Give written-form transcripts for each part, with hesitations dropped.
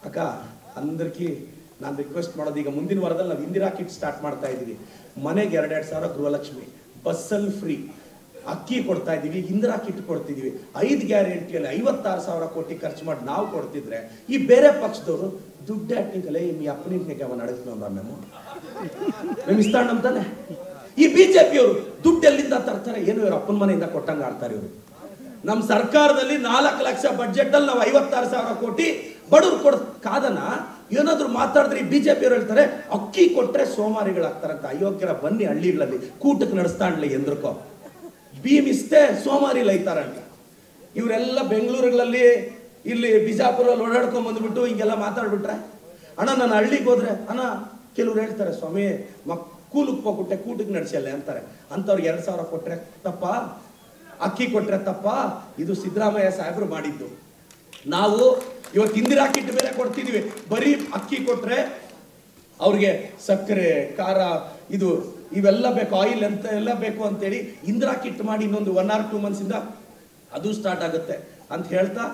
అక్క అందరికీ ನಾನು ರಿಕ್ವೆಸ್ಟ್ ಮಾಡೋದು, ಈಗ ಮುಂದಿನ ವಾರದಲ್ಲಿ ನಾವು ಇಂದಿರಾ ಕಿಟ್ ಸ್ಟಾರ್ಟ್ ಮಾಡ್ತಾ ಇದ್ದೀವಿ. ಮನೆಗೆ 2-2 ಸಾವಿರ ಗೃಹಲಕ್ಷ್ಮಿ, ಬಸ್ಸಲ್ಲಿ ಫ್ರೀ, ಅಕ್ಕಿ ಕೊಡ್ತಾ ಇದ್ದೀವಿ, ಇಂದಿರಾ ಕಿಟ್ ಕೊಡ್ತಿದ್ದೀವಿ. 5 ಗ್ಯಾರಂಟಿಯಲ್ಲಿ 56,000 ಕೋಟಿ ಖರ್ಚು ಮಾಡಿ ನಾವು ಕೊಡ್ತಿದ್ರೆ ಈ ಬೇರೆ ಪಕ್ಷದವರು ದುಡ್ಡು ಹಾಕ್ನಿಕಲೇ ಈ ಅಪ್ಪನಿಗೆ ಅವನು ಅಡಗ್ತೀವಿ మేము ఇస్తాం ತಾನೆ. ಈ ಬಿಜೆಪಿಯವರು ದುಡ್ಡು ಎಲ್ಲಿಂದ ತರ್ತಾರೆ? ಏನು ಇವರು ಅಪ್ಪನ ಮನೆಯಿಂದ ಕೊಟ್ಟಂಗೆ ಆಡ್ತಾರೆ ಇವರು. ನಮ್ಮ ಸರ್ಕಾರದಲ್ಲಿ 4 ಲಕ್ಷ ಬಡ್ಜೆಟ್ ಅಲ್ಲಿ ನಾವು 56,000 ಕೋಟಿ ಬಡವ್ರು ಕಾದನ ಏನಾದ್ರು ಮಾತಾಡಿದ್ರೆ ಈ ಬಿಜೆಪಿಯವರು ಹೇಳ್ತಾರೆ ಅಕ್ಕಿ ಕೊಟ್ರೆ ಸೋಮಾರಿಗಳಾಗ್ತಾರಂತ. ಅಯೋಗ್ಯರ ಬನ್ನಿ ಹಳ್ಳಿಗಳಲ್ಲಿ ಕೂಟಕ್ಕೆ ನಡೆಸ್ತಾಂಡ್ಲಿ ಎಂದ್ರಕೋ ಭೀಮ್ ಇಷ್ಟೇ ಸೋಮಾರಿ ಲೈತಾರಂತ. ಇವರೆಲ್ಲ ಬೆಂಗಳೂರುಗಳಲ್ಲಿ ಇಲ್ಲಿ ಬಿಜಾಪುರಲ್ಲಿ ಓಡಾಡ್ಕೊಂಡ್ ಬಂದ್ಬಿಟ್ಟು ಹಿಂಗೆಲ್ಲ ಮಾತಾಡ್ಬಿಟ್ರೆ ಅಣ್ಣ ನಾನು ಹಳ್ಳಿಗೆ ಹೋದ್ರೆ ಅಣ್ಣ ಕೆಲವ್ರು ಹೇಳ್ತಾರೆ ಸ್ವಾಮಿ ಕೂಲಕ್ಕೆ ಹೋಗ್ಬಿಟ್ಟೆ ಕೂಟಕ್ಕೆ ನಡೆಸಲ್ಲ ಅಂತಾರೆ. ಅಂತವ್ರಿಗೆ 2,000 ಕೊಟ್ರೆ ತಪ್ಪ, ಅಕ್ಕಿ ಕೊಟ್ರೆ ತಪ್ಪ? ಇದು ಸಿದ್ದರಾಮಯ್ಯ ಸಾಹೇಬ್ರು ಮಾಡಿದ್ದು. ನಾವು ಇವತ್ತು ಇಂದಿರಾ ಕಿಟ್ ಬೇರೆ ಕೊಡ್ತಿದೀವಿ. ಬರೀ ಅಕ್ಕಿ ಕೊಟ್ರೆ ಅವ್ರಿಗೆ ಸಕ್ಕರೆ ಖಾರ ಇದು ಇವೆಲ್ಲ ಬೇಕು, ಆಯಿಲ್ ಅಂತ ಎಲ್ಲ ಬೇಕು ಅಂತೇಳಿ ಇಂದಿರಾ ಕಿಟ್ ಮಾಡಿ ಇನ್ನೊಂದು 1 or 2 months ಇಂದ ಅದು ಸ್ಟಾರ್ಟ್ ಆಗುತ್ತೆ ಅಂತ ಹೇಳ್ತಾ,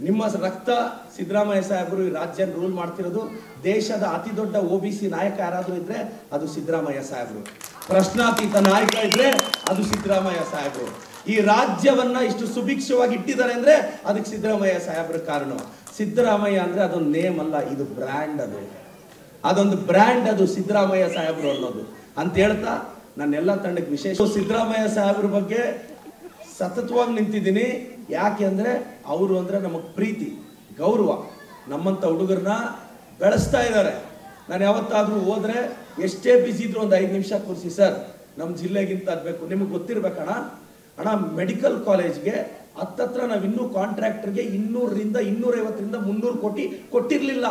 ನಿಮ್ಮ ರಕ್ತ ಸಿದ್ದರಾಮಯ್ಯ ಸಾಹೇಬರು ಈ ರಾಜ್ಯ ರೂಲ್ ಮಾಡ್ತಿರೋದು. ದೇಶದ ಅತಿ ದೊಡ್ಡ OBC ನಾಯಕ ಯಾರಾದ್ರೂ ಇದ್ರೆ ಅದು ಸಿದ್ದರಾಮಯ್ಯ ಸಾಹೇಬರು. ಪ್ರಶ್ನಾತೀತ ನಾಯಕ ಇದ್ರೆ ಅದು ಸಿದ್ದರಾಮಯ್ಯ ಸಾಹೇಬರು. ಈ ರಾಜ್ಯವನ್ನ ಇಷ್ಟು ಸುಭಿಕ್ಷವಾಗಿ ಇಟ್ಟಿದ್ದಾರೆ ಅಂದ್ರೆ ಅದಕ್ಕೆ ಸಿದ್ದರಾಮಯ್ಯ ಸಾಹೇಬ್ರ ಕಾರಣ. ಸಿದ್ದರಾಮಯ್ಯ ಅಂದ್ರೆ ಅದೊಂದು ನೇಮ್ ಅಲ್ಲ, ಇದು ಬ್ರ್ಯಾಂಡ್. ಅದೊಂದು ಬ್ರ್ಯಾಂಡ್, ಅದು ಸಿದ್ದರಾಮಯ್ಯ ಸಾಹೇಬರು ಅನ್ನೋದು ಅಂತ ಹೇಳ್ತಾ ನನ್ನೆಲ್ಲ ತಂಡಕ್ಕೆ ವಿಶೇಷ ಸಿದ್ದರಾಮಯ್ಯ ಸಾಹೇಬ್ರ ಬಗ್ಗೆ ಸತತವಾಗಿ ನಿಂತಿದ್ದೀನಿ. ಯಾಕೆ ಅಂದ್ರೆ ಅವರು ಅಂದ್ರೆ ನಮಗ್ ಪ್ರೀತಿ, ಗೌರವ. ನಮ್ಮಂತ ಹುಡುಗರನ್ನ ಬೆಳೆಸ್ತಾ ಇದ್ದಾರೆ. ನಾನು ಯಾವತ್ತಾದ್ರೂ ಹೋದ್ರೆ ಎಷ್ಟೇ ಬಿಸಿ ಇದ್ರು ಒಂದು 5 ನಿಮಿಷ ಕೂರಿಸಿ, ಸರ್ ನಮ್ಮ ಜಿಲ್ಲೆಗಿಂತ ಅದ್ಬೇಕು. ನಿಮಗೆ ಗೊತ್ತಿರ್ಬೇಕಣ್ಣ, ಅಣ್ಣ ಮೆಡಿಕಲ್ ಕಾಲೇಜ್ಗೆ ಹತ್ತತ್ರ ನಾವು ಇನ್ನೂ ಕಾಂಟ್ರಾಕ್ಟರ್ಗೆ 200ರಿಂದ 250ರಿಂದ 300 ಕೋಟಿ ಕೊಟ್ಟಿರ್ಲಿಲ್ಲ.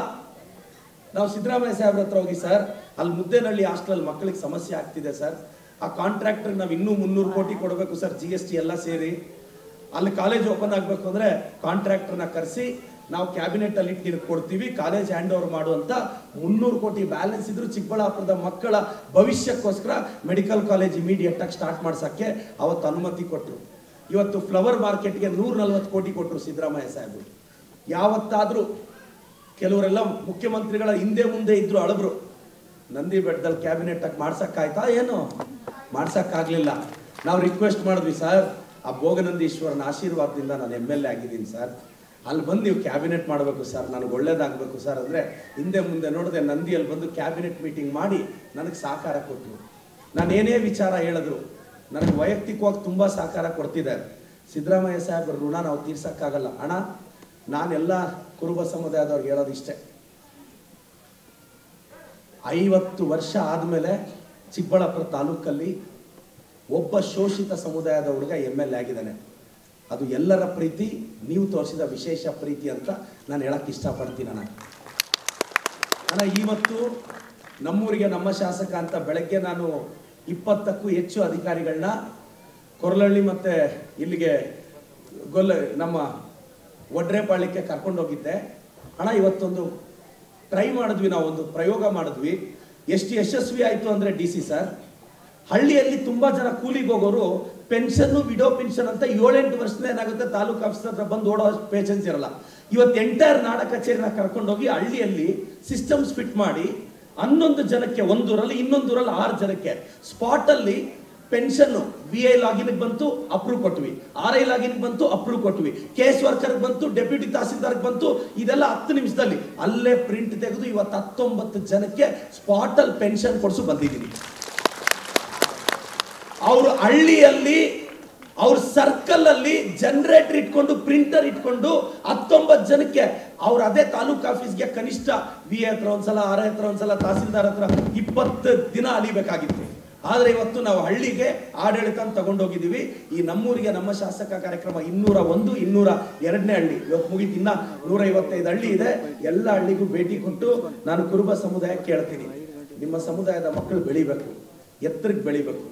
ನಾವು ಸಿದ್ದರಾಮಯ್ಯ ಸಾಹೇಬ್ರ ಹತ್ರ ಹೋಗಿ, ಸರ್ ಅಲ್ಲಿ ಮುದ್ದೇನಹಳ್ಳಿ ಹಾಸ್ಟೆಲ್ ಮಕ್ಕಳಿಗೆ ಸಮಸ್ಯೆ ಆಗ್ತಿದೆ ಸರ್, ಆ ಕಾಂಟ್ರಾಕ್ಟರ್ ನಾವು ಇನ್ನೂ 300 ಕೋಟಿ ಕೊಡಬೇಕು ಸರ್, GST ಎಲ್ಲ ಸೇರಿ. ಅಲ್ಲಿ ಕಾಲೇಜ್ ಓಪನ್ ಆಗ್ಬೇಕು ಅಂದ್ರೆ ಕಾಂಟ್ರಾಕ್ಟರ್ನ ಕರೆಸಿ ನಾವು ಕ್ಯಾಬಿನೆಟ್ ಅಲ್ಲಿ ಇಟ್ಟು ಕೊಡ್ತೀವಿ, ಕಾಲೇಜ್ ಹ್ಯಾಂಡ್ ಓವರ್ ಮಾಡುವಂತ 300 ಕೋಟಿ ಬ್ಯಾಲೆನ್ಸ್ ಇದ್ರು ಚಿಕ್ಕಬಳ್ಳಾಪುರದ ಮಕ್ಕಳ ಭವಿಷ್ಯಕ್ಕೋಸ್ಕರ ಮೆಡಿಕಲ್ ಕಾಲೇಜ್ ಇಮಿಡಿಯೇಟ್ ಆಗಿ ಸ್ಟಾರ್ಟ್ ಮಾಡ್ಸಕ್ಕೆ ಅವತ್ತು ಅನುಮತಿ ಕೊಟ್ಟರು. ಇವತ್ತು ಫ್ಲವರ್ ಮಾರ್ಕೆಟ್ಗೆ 140 ಕೋಟಿ ಕೊಟ್ಟರು ಸಿದ್ದರಾಮಯ್ಯ ಸಾಹೇಬರು. ಯಾವತ್ತಾದ್ರೂ ಕೆಲವರೆಲ್ಲ ಮುಖ್ಯಮಂತ್ರಿಗಳ ಹಿಂದೆ ಮುಂದೆ ಇದ್ರು ಅಳಬ್ರು, ನಂದಿ ಬೆಟ್ಟದಲ್ಲಿ ಕ್ಯಾಬಿನೆಟ್ ಆಗಿ ಮಾಡ್ಸಕ್ಕಾಯ್ತಾ? ಏನು ಮಾಡ್ಸಕ್ಕಾಗ್ಲಿಲ್ಲ. ನಾವು ರಿಕ್ವೆಸ್ಟ್ ಮಾಡಿದ್ವಿ, ಸರ್ ಆ ಭೋಗನಂದೀಶ್ವರನ ಆಶೀರ್ವಾದದಿಂದ ನಾನು MLA ಆಗಿದ್ದೀನಿ ಸರ್, ಅಲ್ಲಿ ಬಂದು ನೀವು ಕ್ಯಾಬಿನೆಟ್ ಮಾಡಬೇಕು ಸರ್, ನನಗೆ ಒಳ್ಳೇದಾಗಬೇಕು ಸರ್ ಅಂದರೆ ಹಿಂದೆ ಮುಂದೆ ನೋಡದೆ ನಂದಿಯಲ್ಲಿ ಬಂದು ಕ್ಯಾಬಿನೆಟ್ ಮೀಟಿಂಗ್ ಮಾಡಿ ನನಗೆ ಸಹಕಾರ ಕೊಟ್ಟರು. ನಾನೇನೇ ವಿಚಾರ ಹೇಳಿದ್ರು ನನಗೆ ವೈಯಕ್ತಿಕವಾಗಿ ತುಂಬ ಸಹಕಾರ ಕೊಡ್ತಿದ್ದಾರೆ. ಸಿದ್ದರಾಮಯ್ಯ ಸಾಹೇಬ್ರ ಋಣ ನಾವು ತೀರ್ಸಕ್ಕಾಗಲ್ಲ. ಅಣ್ಣ ನಾನೆಲ್ಲ ಕುರುಬ ಸಮುದಾಯದವ್ರಿಗೆ ಹೇಳೋದು ಇಷ್ಟೇ, 50 ವರ್ಷ ಆದಮೇಲೆ ಚಿಕ್ಕಬಳ್ಳಾಪುರ ತಾಲೂಕಲ್ಲಿ ಒಬ್ಬ ಶೋಷಿತ ಸಮುದಾಯದ ಹುಡುಗ MLA ಆಗಿದ್ದಾನೆ. ಅದು ಎಲ್ಲರ ಪ್ರೀತಿ, ನೀವು ತೋರಿಸಿದ ವಿಶೇಷ ಪ್ರೀತಿ ಅಂತ ನಾನು ಹೇಳಕ್ಕೆ ಇಷ್ಟಪಡ್ತೀನಿ. ಅಣ್ಣ ಇವತ್ತು ನಮ್ಮೂರಿಗೆ ನಮ್ಮ ಶಾಸಕ ಅಂತ ಬೆಳಗ್ಗೆ ನಾನು 20ಕ್ಕೂ ಹೆಚ್ಚು ಅಧಿಕಾರಿಗಳನ್ನ ಕೊರಲಹಳ್ಳಿ ಮತ್ತೆ ಇಲ್ಲಿಗೆ ನಮ್ಮ ಒಡ್ರೆಪಾಳ್ಯಕ್ಕೆ ಕರ್ಕೊಂಡು ಹೋಗಿದ್ದೆ. ಅಣ್ಣ ಇವತ್ತೊಂದು ಟ್ರೈ ಮಾಡಿದ್ವಿ, ನಾವು ಒಂದು ಪ್ರಯೋಗ ಮಾಡಿದ್ವಿ. ಎಷ್ಟು ಯಶಸ್ವಿ ಆಯಿತು ಅಂದರೆ DC ಸರ್, ಹಳ್ಳಿಯಲ್ಲಿ ತುಂಬಾ ಜನ ಕೂಲಿಗೆ ಹೋಗೋರು ಪೆನ್ಷನ್, ವಿಡೋ ಪೆನ್ಷನ್ ಅಂತ 7-8 ವರ್ಷದಿಂದ ಏನಾಗುತ್ತೆ ತಾಲೂಕು ಆಫೀಸ್ ಹತ್ರ ಬಂದು ಓಡೋ ಪೇಷನ್ಸ್ ಇರಲ್ಲ. ಇವತ್ತು ಎಂಟೈರ್ ನಾಡ ಕಚೇರಿನ ಕರ್ಕೊಂಡೋಗಿ ಹಳ್ಳಿಯಲ್ಲಿ ಸಿಸ್ಟಮ್ಸ್ ಫಿಟ್ ಮಾಡಿ 11 ಜನಕ್ಕೆ ಒಂದೂರಲ್ಲಿ, ಇನ್ನೊಂದೂರಲ್ಲಿ 6 ಜನಕ್ಕೆ ಸ್ಪಾಟ್ ಅಲ್ಲಿ ಪೆನ್ಷನ್ VI ಲಾಗಿನ್ ಬಂತು, ಅಪ್ರೂವ್ ಕೊಟ್ವಿ. RI ಲಾಗಿನ್ ಬಂತು, ಅಪ್ರೂವ್ ಕೊಟ್ವಿ. ಕೇಸ್ ವರ್ಕರ್ ಬಂತು, ಡೆಪ್ಯೂಟಿ ತಹಸೀಲ್ದಾರ್ ಬಂತು. ಇದೆಲ್ಲ 10 ನಿಮಿಷದಲ್ಲಿ ಅಲ್ಲೇ ಪ್ರಿಂಟ್ ತೆಗೆದು ಇವತ್ತು 19 ಜನಕ್ಕೆ ಸ್ಪಾಟ್ ಅಲ್ಲಿ ಪೆನ್ಷನ್ ಕೊಡಿಸು ಬಂದಿದ್ದೀನಿ. ಅವರು ಹಳ್ಳಿಯಲ್ಲಿ ಅವ್ರ ಸರ್ಕಲ್ ಅಲ್ಲಿ ಜನರೇಟರ್ ಇಟ್ಕೊಂಡು ಪ್ರಿಂಟರ್ ಇಟ್ಕೊಂಡು 19 ಜನಕ್ಕೆ ಅವ್ರ ಅದೇ ತಾಲೂಕು ಆಫೀಸ್ಗೆ ಕನಿಷ್ಠ VI ಹತ್ರ ಒಂದ್ಸಲ, RI ಹತ್ರ ಒಂದ್ಸಲ, ತಹಸೀಲ್ದಾರ್ ಹತ್ರ 20 ದಿನ ಅಲಿಬೇಕಾಗಿತ್ತು. ಆದ್ರೆ ಇವತ್ತು ನಾವು ಹಳ್ಳಿಗೆ ಆಡಳಿತ ತಗೊಂಡೋಗಿದ್ದೀವಿ. ಈ ನಮ್ಮೂರಿಗೆ ನಮ್ಮ ಶಾಸಕ ಕಾರ್ಯಕ್ರಮ 201, 202ನೇ ಹಳ್ಳಿ ಇವತ್ತು ಮುಗಿತು. ಇನ್ನ 155 ಹಳ್ಳಿ ಇದೆ. ಎಲ್ಲ ಹಳ್ಳಿಗೂ ಭೇಟಿ ಕೊಟ್ಟು ನಾನು ಕುರುಬ ಸಮುದಾಯ ಕೇಳ್ತೀನಿ, ನಿಮ್ಮ ಸಮುದಾಯದ ಮಕ್ಕಳು ಬೆಳಿಬೇಕು, ಎತ್ತರಕ್ಕೆ ಬೆಳಿಬೇಕು,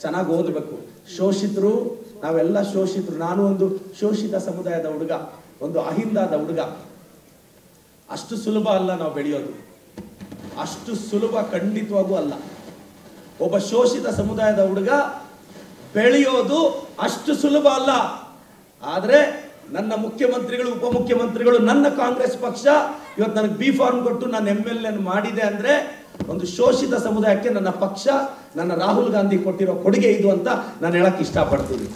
ಚೆನ್ನಾಗಿ ಓದಬೇಕು. ಶೋಷಿತರು, ನಾವೆಲ್ಲ ಶೋಷಿತರು. ನಾನು ಒಂದು ಶೋಷಿತ ಸಮುದಾಯದ ಹುಡುಗ, ಒಂದು ಅಹಿಂದಾದ ಹುಡುಗ. ಅಷ್ಟು ಸುಲಭ ಅಲ್ಲ ನಾವು ಬೆಳೆಯೋದು, ಅಷ್ಟು ಸುಲಭ ಖಂಡಿತವಾಗೂ ಅಲ್ಲ. ಒಬ್ಬ ಶೋಷಿತ ಸಮುದಾಯದ ಹುಡುಗ ಬೆಳೆಯೋದು ಅಷ್ಟು ಸುಲಭ ಅಲ್ಲ. ಆದ್ರೆ ನನ್ನ ಮುಖ್ಯಮಂತ್ರಿಗಳು, ಉಪಮುಖ್ಯಮಂತ್ರಿಗಳು, ನನ್ನ ಕಾಂಗ್ರೆಸ್ ಪಕ್ಷ ಇವತ್ತು ನನಗೆ ಬಿ ಫಾರ್ಮ್ ಕೊಟ್ಟು ನಾನು MLA ಮಾಡಿದೆ ಅಂದ್ರೆ ಒಂದು ಶೋಷಿತ ಸಮುದಾಯಕ್ಕೆ ನನ್ನ ಪಕ್ಷ, ನನ್ನ ರಾಹುಲ್ ಗಾಂಧಿ ಕೊಟ್ಟಿರೋ ಕೊಡುಗೆ ಇದು ಅಂತ ನಾನು ಹೇಳಕ್ ಇಷ್ಟಪಡ್ತೀನಿ.